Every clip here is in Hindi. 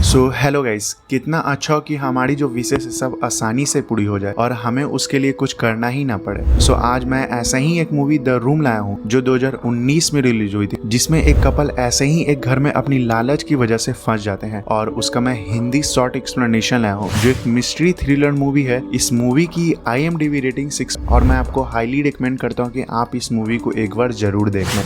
सो हेलो गाइस, कितना अच्छा हो कि हमारी जो विशेष है सब आसानी से पूरी हो जाए और हमें उसके लिए कुछ करना ही ना पड़े। सो आज मैं ऐसा ही एक मूवी द रूम लाया हूँ जो 2019 में रिलीज हुई थी, जिसमें एक कपल ऐसे ही एक घर में अपनी लालच की वजह से फंस जाते हैं और उसका मैं हिंदी शॉर्ट एक्सप्लेनेशन लाया हूँ जो एक मिस्ट्री थ्रिलर मूवी है। इस मूवी की IMDb रेटिंग 6 और मैं आपको हाईली रिकमेंड करता हूँ कि आप इस मूवी को एक बार जरूर देखना।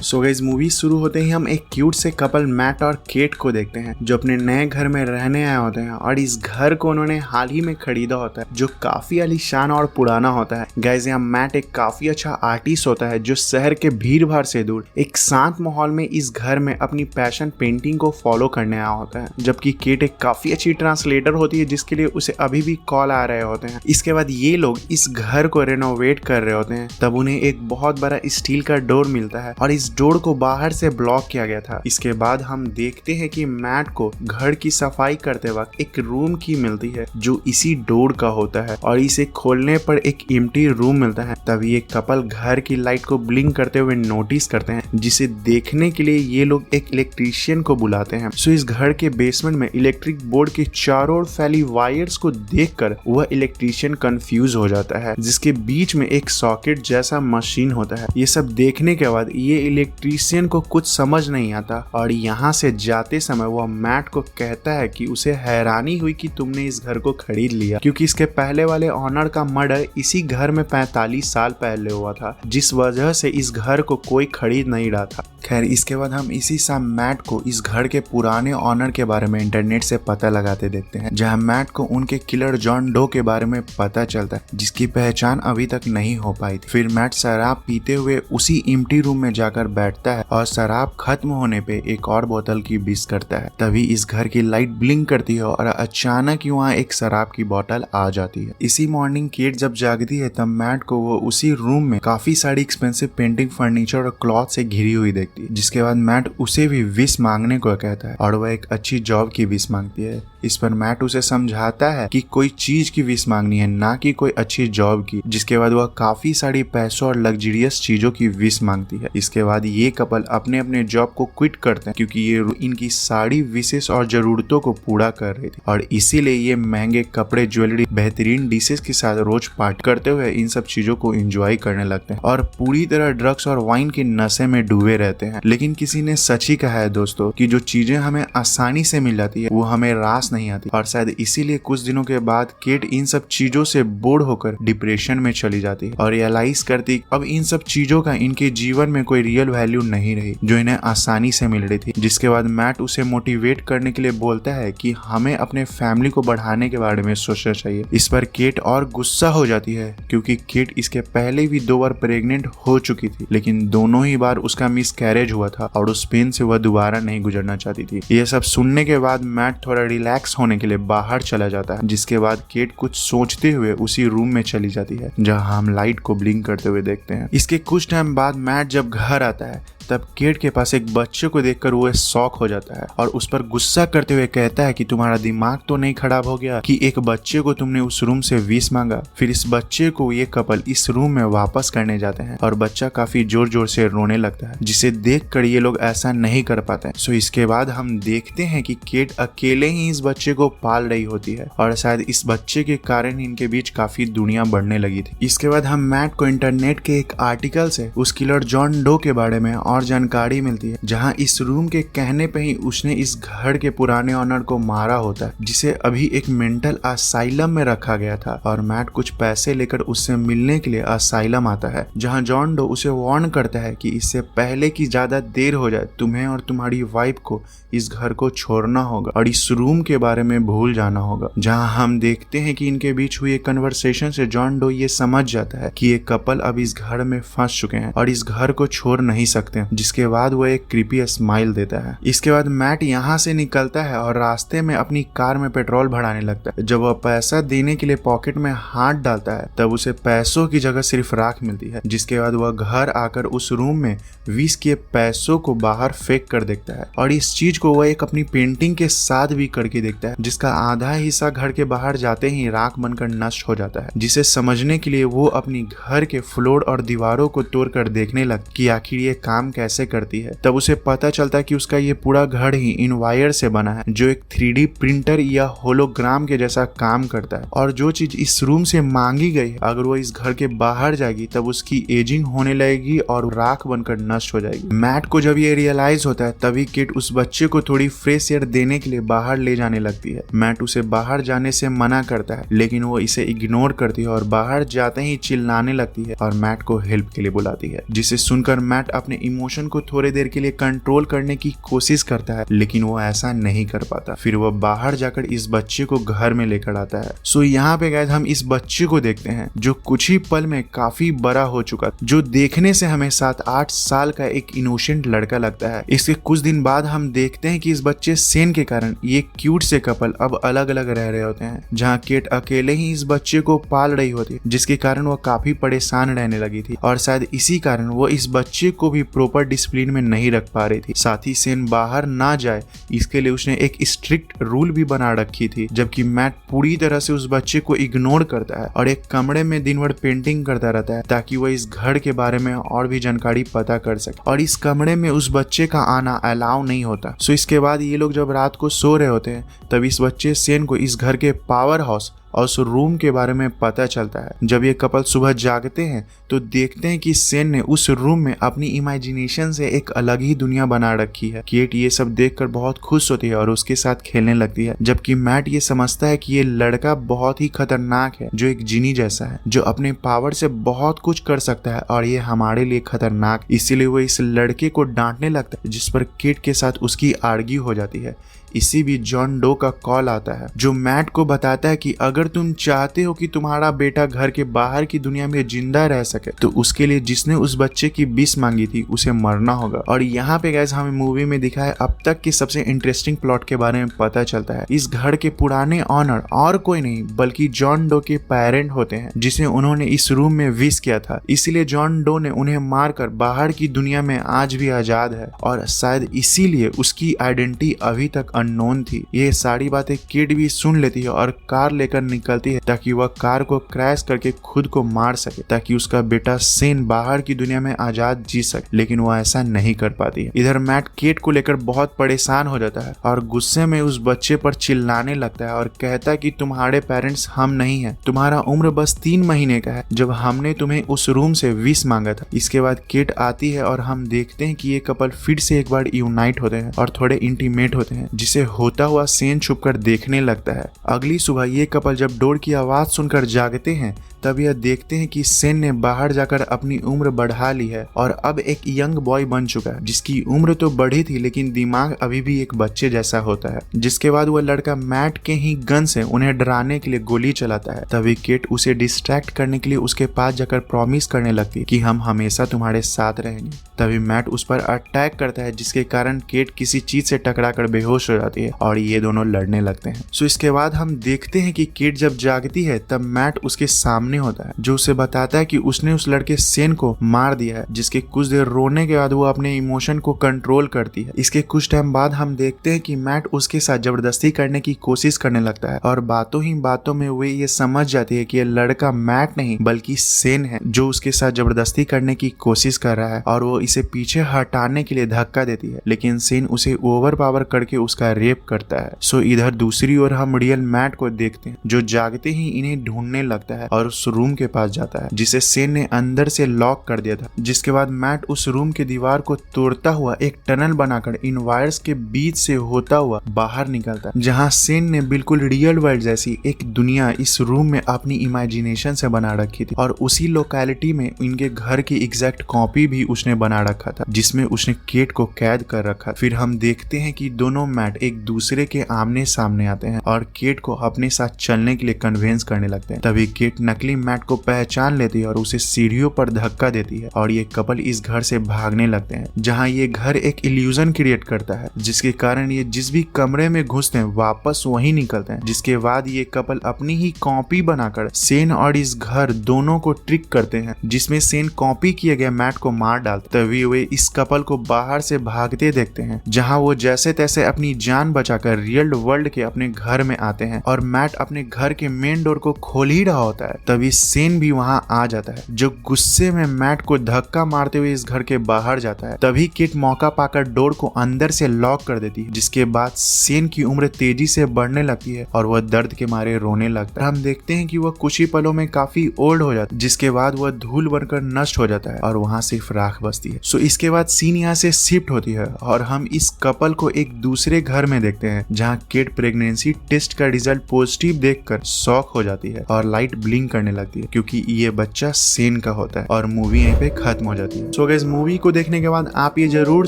सो गाइस, मूवी शुरू होते ही हम एक क्यूट से कपल मैट और केट को देखते हैं जो अपने नए घर में रहने आए होते हैं और इस घर को उन्होंने हाल ही में खरीदा होता है जो काफी आलीशान और पुराना होता है। गाइस, यहाँ मैट एक काफी अच्छा आर्टिस्ट होता है जो शहर के भीड़ भाड़ से दूर एक शांत माहौल में इस घर में अपनी पैशन पेंटिंग को फॉलो करने आया होता है, जबकि केट एक काफी अच्छी ट्रांसलेटर होती है जिसके लिए उसे अभी भी कॉल आ रहे होते हैं। इसके बाद ये लोग इस घर को रेनोवेट कर रहे होते हैं, तब उन्हें एक बहुत बड़ा स्टील का डोर मिलता है और इस डोर को बाहर से ब्लॉक किया गया था। इसके बाद हम देखते हैं कि मैट को घर की सफाई करते वक्त एक रूम की मिलती है जो इसी डोर का होता है और इसे खोलने पर एक एम्प्टी रूम मिलता है। तभी एक कपल घर की लाइट को ब्लिंक करते हुए नोटिस करते हैं, जिसे देखने के लिए ये लोग एक इलेक्ट्रीशियन को बुलाते हैं। सो इस घर के बेसमेंट में इलेक्ट्रिक बोर्ड के चारों ओर फैली वायर्स को देखकर वह इलेक्ट्रीशियन कंफ्यूज हो जाता है, जिसके बीच में एक सॉकेट जैसा मशीन होता है। ये सब देखने के बाद ये इलेक्ट्रीशियन को कुछ समझ नहीं आता और यहाँ से जाते समय वह मैट को कहता है कि उसे हैरानी हुई कि तुमने इस घर को खरीद लिया, क्योंकि इसके पहले वाले ऑनर का मर्डर इसी घर में 45 साल पहले हुआ था, जिस वजह से इस घर को कोई खरीद नहीं रहा था। खैर, इसके बाद हम इसी शाम मैट को इस घर के पुराने ऑनर के बारे में इंटरनेट से पता लगाते देखते हैं, जहाँ मैट को उनके किलर जॉन डो के बारे में पता चलता है, जिसकी पहचान अभी तक नहीं हो पाई थी। फिर मैट शराब पीते हुए उसी एम्प्टी रूम में जाकर बैठता है और शराब खत्म होने पे एक और बोतल की विश करता है। तभी इस घर की लाइट ब्लिंक करती है और अचानक ही वहाँ एक शराब की बोतल आ जाती है। इसी मॉर्निंग केट जब जागती है तब मैट को वो उसी रूम में काफी सारी एक्सपेंसिव पेंटिंग, फर्नीचर और क्लॉथ से घिरी हुई देखती है, जिसके बाद मैट उसे भी विश मांगने को कहता है और वह एक अच्छी जॉब की विश मांगती है। इस पर मैट उसे समझाता है कि कोई चीज की विश मांगनी है, ना कि कोई अच्छी जॉब की, जिसके बाद वह काफी सारी पैसों और लग्जरियस चीजों की विश मांगती है। इसके बाद ये कपल अपने अपने जॉब को क्विट करते हैं क्योंकि ये इनकी सारी विशेष और जरूरतों को पूरा कर रही थी और इसीलिए ये महंगे कपड़े, ज्वेलरी, बेहतरीन डिशेस के साथ रोज पार्टी करते हुए इन सब चीजों को एंजॉय करने लगते हैं और पूरी तरह ड्रग्स और वाइन के नशे में डूबे रहते हैं। लेकिन किसी ने सच ही कहा है दोस्तों कि जो चीजें हमें आसानी से मिल जाती है वो हमें रास नहीं आती, और शायद इसीलिए कुछ दिनों के बाद केट इन सब चीजों से बोर होकर डिप्रेशन में चली जाती है और रियलाइज करती अब इन सब चीजों का इनके जीवन में कोई रियल वैल्यू नहीं रही जो इन्हें आसानी से मिल रही थी। जिसके बाद मैट उसे मोटिवेट करने के लिए बोलता है कि हमें अपने फैमिली को बढ़ाने के बारे में सोचना चाहिए। इस पर केट और गुस्सा हो जाती है क्योंकि केट इसके पहले भी 2 बार प्रेग्नेंट हो चुकी थी, लेकिन दोनों ही बार उसका मिसकैरेज हुआ था और उस पेन से वह दोबारा नहीं गुजरना चाहती थी। यह सब सुनने के बाद मैट थोड़ा रिलैक्स होने के लिए बाहर चला जाता है, जिसके बाद केट कुछ सोचते हुए उसी रूम में चली जाती है जहां हम लाइट को ब्लिंक करते हुए देखते हैं। इसके कुछ टाइम बाद मैट जब घर आता है तब केट के पास एक बच्चे को देखकर वो शॉक हो जाता है और उस पर गुस्सा करते हुए कहता है कि तुम्हारा दिमाग तो नहीं खराब हो गया कि एक बच्चे को तुमने उस रूम से विश मांगा। फिर इस बच्चे को ये कपल इस रूम में वापस करने जाते हैं और बच्चा काफी जोर जोर से रोने लगता है, जिसे देखकर ये लोग ऐसा नहीं कर पाते। सो इसके बाद हम देखते हैं कि केट अकेले ही इस बच्चे को पाल रही होती है और शायद इस बच्चे के कारण इनके बीच काफी दूरियां बढ़ने लगी थी। इसके बाद हम मैट को इंटरनेट के एक आर्टिकल से उस किलर जॉन डो के बारे में और जानकारी मिलती है, जहां इस रूम के कहने पे ही उसने इस घर के पुराने ऑनर को मारा होता है, जिसे अभी एक मेंटल असाइलम में रखा गया था। और मैट कुछ पैसे लेकर उससे मिलने के लिए असाइलम आता है, जहां जॉन डो उसे वार्न करता है कि इससे पहले कि ज्यादा देर हो जाए तुम्हें और तुम्हारी वाइफ को इस घर को छोड़ना होगा और इस रूम के बारे में भूल जाना होगा। जहां हम देखते हैं कि इनके बीच हुई कन्वर्सेशन से जॉन डो ये समझ जाता है कि ये कपल अब इस घर में फंस चुके हैं और इस घर को छोड़ नहीं सकते, जिसके बाद वो एक क्रीपी स्माइल देता है। इसके बाद मैट यहाँ से निकलता है और रास्ते में अपनी कार में पेट्रोल भराने लगता है। जब वह पैसा देने के लिए पॉकेट में हाथ डालता है तब उसे पैसों की जगह सिर्फ राख मिलती है, जिसके बाद वह घर आकर उस रूम में विश के पैसों को बाहर फेंक कर देखता है और इस चीज को वह एक अपनी पेंटिंग के साथ भी करके देखता है, जिसका आधा हिस्सा घर के बाहर जाते ही राख बनकर नष्ट हो जाता है। जिसे समझने के लिए वो अपनी घर के फ्लोर और दीवारों को तोड़कर देखने लगता कि आखिर ये काम काम कैसे करती है। तब उसे पता चलता है कि उसका ये पूरा घर ही इन वायर से बना है जो एक 3D प्रिंटर या होलोग्राम के जैसा काम करता है, और जो चीज इस रूम से मांगी गई है अगर वो इस घर के बाहर जाएगी तब उसकी एजिंग होने लगेगी और राख बनकर नष्ट हो जाएगी। मैट को जब ये रियलाइज होता है तभी किट उस बच्चे को थोड़ी फ्रेश एयर देने के लिए बाहर ले जाने लगती है। मैट उसे बाहर जाने से मना करता है लेकिन वो इसे इग्नोर करती है और बाहर जाते ही चिल्लाने लगती है और मैट को हेल्प के लिए बुलाती है, जिसे सुनकर मैट अपने इमोशन को थोड़ी देर के लिए कंट्रोल करने की कोशिश करता है लेकिन वो ऐसा नहीं कर पाता। फिर वो बाहर जाकर इस बच्चे को घर में लेकर आता है। सो यहाँ पे गाइस हम इस बच्चे को देखते हैं जो कुछ ही पल में काफी बड़ा हो चुका, जो देखने से हमें 7-8 साल का एक इनोसेंट लड़का लगता है। इसके कुछ दिन बाद हम देखते हैं कि इस बच्चे सेन के कारण ये क्यूट से कपल अब अलग अलग रह रहे होते हैं, जहाँ केट अकेले ही इस बच्चे को पाल रही होती है, जिसके कारण वो काफी परेशान रहने लगी थी और शायद इसी कारण वो इस बच्चे को भी प्रॉपर डिसिप्लिन में नहीं रख पा रही थी। साथ ही सेन बाहर ना जाए इसके लिए उसने एक स्ट्रिक्ट रूल भी बना रखी थी, जबकि मैट पूरी तरह से उस बच्चे को इग्नोर करता है और एक कमरे में दिन भर पेंटिंग करता रहता है ताकि वह इस घर के बारे में और भी जानकारी पता कर सके, और इस कमरे में उस बच्चे का आना अलाउ नहीं होता। सो इसके बाद ये लोग जब रात को सो रहे होते हैं तब इस बच्चे सेन को इस घर के पावर हाउस और उस रूम के बारे में पता चलता है। जब ये कपल सुबह जागते हैं तो देखते हैं कि सेन ने उस रूम में अपनी इमेजिनेशन से एक अलग ही दुनिया बना रखी है। केट ये सब देखकर बहुत खुश होती है और उसके साथ खेलने लगती है, जबकि मैट ये समझता है कि ये लड़का बहुत ही खतरनाक है, जो एक जिनी जैसा है, जो अपने पावर से बहुत कुछ कर सकता है और ये हमारे लिए खतरनाक। इसीलिए वो इस लड़के को डांटने लगता है, जिस पर केट के साथ उसकी आर्ग्यू हो जाती है। इसी बीच जॉन डो का कॉल आता है जो मैट को बताता है कि अगर तुम चाहते हो कि तुम्हारा बेटा घर के बाहर की दुनिया में जिंदा रह सके तो उसके लिए जिसने उस बच्चे की विश मांगी थी उसे मरना होगा। और यहाँ पे गाइस हमें मूवी में दिखाए अब तक की सबसे इंटरेस्टिंग प्लॉट के बारे में पता चलता है। इस घर के पुराने ऑनर और कोई नहीं बल्कि जॉन डो के पेरेंट होते हैं, जिसे उन्होंने इस रूम में विश किया था। इसीलिए जॉन डो ने उन्हें मारकर बाहर की दुनिया में आज भी आजाद है और शायद इसीलिए उसकी आइडेंटिटी अभी तक अननोन थी। ये सारी बातें किड भी सुन लेती है और कार लेकर निकलती है ताकि वह कार को क्रैश करके खुद को मार सके ताकि उसका बेटा सेन बाहर की दुनिया में आजाद जी सके, लेकिन वह ऐसा नहीं कर पाती है। इधर मैट केट को लेकर बहुत परेशान हो जाता है और गुस्से में उस बच्चे पर चिल्लाने लगता है और कहता है कि तुम्हारे पेरेंट्स हम नहीं है, तुम्हारा उम्र बस 3 महीने का है जब हमने तुम्हें उस रूम से विश मांगा था। इसके बाद केट आती है और हम देखते हैं कि ये कपल फिर से एक बार यूनाइट होते हैं और थोड़े इंटीमेट होते हैं, जिसे होता हुआ सेन छुपकर देखने लगता है। अगली सुबह ये कपल जब डोर की आवाज सुनकर जागते हैं तब यह देखते हैं कि सेन ने बाहर जाकर अपनी उम्र बढ़ा ली है और अब एक यंग बॉय बन चुका है, जिसकी उम्र तो बढ़ी थी लेकिन दिमाग अभी भी एक बच्चे जैसा होता है। जिसके बाद वह लड़का मैट के ही गन से उन्हें डराने के लिए गोली चलाता है। तभी केट उसे डिस्ट्रैक्ट करने के लिए उसके पास जाकर प्रॉमिस करने लगती है कि हम हमेशा तुम्हारे साथ रहेंगे। तभी मैट उस पर अटैक करता है, जिसके कारण केट किसी चीज से टकरा कर बेहोश हो जाती है और ये दोनों लड़ने लगते हैं। सो इसके बाद हम देखते हैं कि केट जब जागती है तब मैट उसके सामने होता है, जो उसे बताता है कि उसने उस लड़के सेन को मार दिया है। जिसके कुछ देर रोने के बाद वो अपने इमोशन को कंट्रोल करती है। इसके कुछ टाइम बाद हम देखते हैं कि मैट उसके साथ जबरदस्ती करने की कोशिश करने लगता है और बातों ही बातों में वे ये समझ जाती है कि ये लड़का मैट नहीं बल्कि सेन है, जो उसके साथ जबरदस्ती करने की कोशिश कर रहा है और वो इसे पीछे हटाने के लिए धक्का देती है, लेकिन सेन उसे ओवर पावर करके उसका रेप करता है। सो इधर दूसरी ओर हम रियल मैट को देखते हैं, जो जागते ही इन्हें ढूंढने लगता है और उस रूम के पास जाता है जिसे सेन ने अंदर से लॉक कर दिया था। जिसके बाद मैट उस रूम के दीवार को तोड़ता हुआ एक टनल बनाकर इन वायर्स के बीच से होता हुआ बाहर निकलता है, जहां सेन ने बिल्कुल रियल वर्ल्ड जैसी एक दुनिया इस रूम में अपनी इमेजिनेशन से बना रखी थी और उसी लोकेलिटी में इनके घर की एग्जैक्ट कॉपी भी उसने बना रखा था, जिसमें उसने केट को कैद कर रखा। फिर हम देखते हैं कि दोनों मैट एक दूसरे के आमने सामने आते हैं और केट को अपने साथ चलने के लिए कन्विंस करने लगते हैं। तभी केट नकली मैट को पहचान लेती है और उसे सीढ़ियों पर धक्का देती है और ये कपल इस घर से भागने लगते हैं, जहां ये घर एक इल्यूजन क्रिएट करता है, जिसके कारण ये जिस भी कमरे में घुसते हैं वापस वहीं निकलते हैं। जिसके बाद ये कपल अपनी ही कॉपी बनाकर सेन और इस घर दोनों को ट्रिक करते हैं, जिसमें सेन कॉपी किए गए मैट को मार डालते। तभी वे इस कपल को बाहर से भागते देखते हैं, जहां वो जैसे तैसे अपनी जान बचाकर रियल वर्ल्ड के अपने घर में आते हैं और मैट अपने घर के मेन डोर को खोल ही रहा होता है तभी सेन भी वहां आ जाता है, जो गुस्से में मैट को धक्का मारते हुए इस घर के बाहर जाता है। तभी किट मौका पाकर डोर को अंदर से लॉक कर देती है, जिसके बाद सेन की उम्र तेजी से बढ़ने लगती है और वह दर्द के मारे रोने लगता है। हम देखते हैं कि वह कुछ ही पलों में काफी ओल्ड हो जाता है, जिसके बाद वह धूल बनकर नष्ट हो जाता है और वहां सिर्फ राख बचती है। सो इसके बाद सीन यहाँ से शिफ्ट होती है और हम इस कपल को एक दूसरे घर में देखते हैं, जहाँ केट प्रेगनेंसी टेस्ट का रिजल्ट पॉजिटिव देखकर शॉक हो जाती है और लाइट ब्लिंक करने लगती है, क्योंकि ये बच्चा सेन का होता है और मूवी यहीं पे खत्म हो जाती है। सो गाइस, मूवी को देखने के बाद आप ये जरूर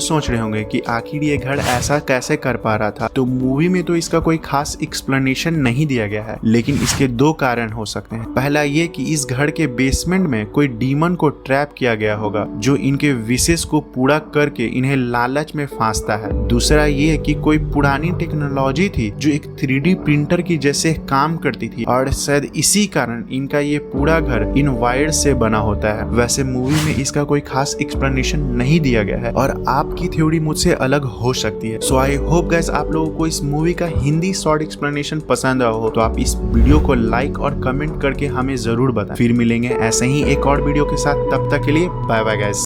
सोच रहे होंगे कि आखिर ये घर ऐसा कैसे कर पा रहा था। तो मूवी में तो इसका कोई खास एक्सप्लेनेशन नहीं दिया गया है, लेकिन इसके दो कारण हो सकते हैं। पहला ये कि इस घर के बेसमेंट में कोई डीमन को ट्रैप किया गया होगा, जो इनके विशेष को पूरा करके इन्हें लालच में फांसता है। दूसरा ये कि कोई पुरानी टेक्नोलॉजी थी जो एक 3D प्रिंटर की जैसे काम करती थी और शायद इसी कारण इनका ये पूरा घर इन वायर से बना होता है। वैसे मूवी में इसका कोई खास एक्सप्लेनेशन नहीं दिया गया है और आपकी थ्योरी मुझसे अलग हो सकती है। सो आई होप गाइस आप लोगों को इस मूवी का हिंदी शॉर्ट एक्सप्लेनेशन पसंद आया हो तो आप इस वीडियो को लाइक और कमेंट करके हमें जरूर बताएं। फिर मिलेंगे ऐसे ही एक और वीडियो के साथ, तब तक के लिए बाय बाय गाइस।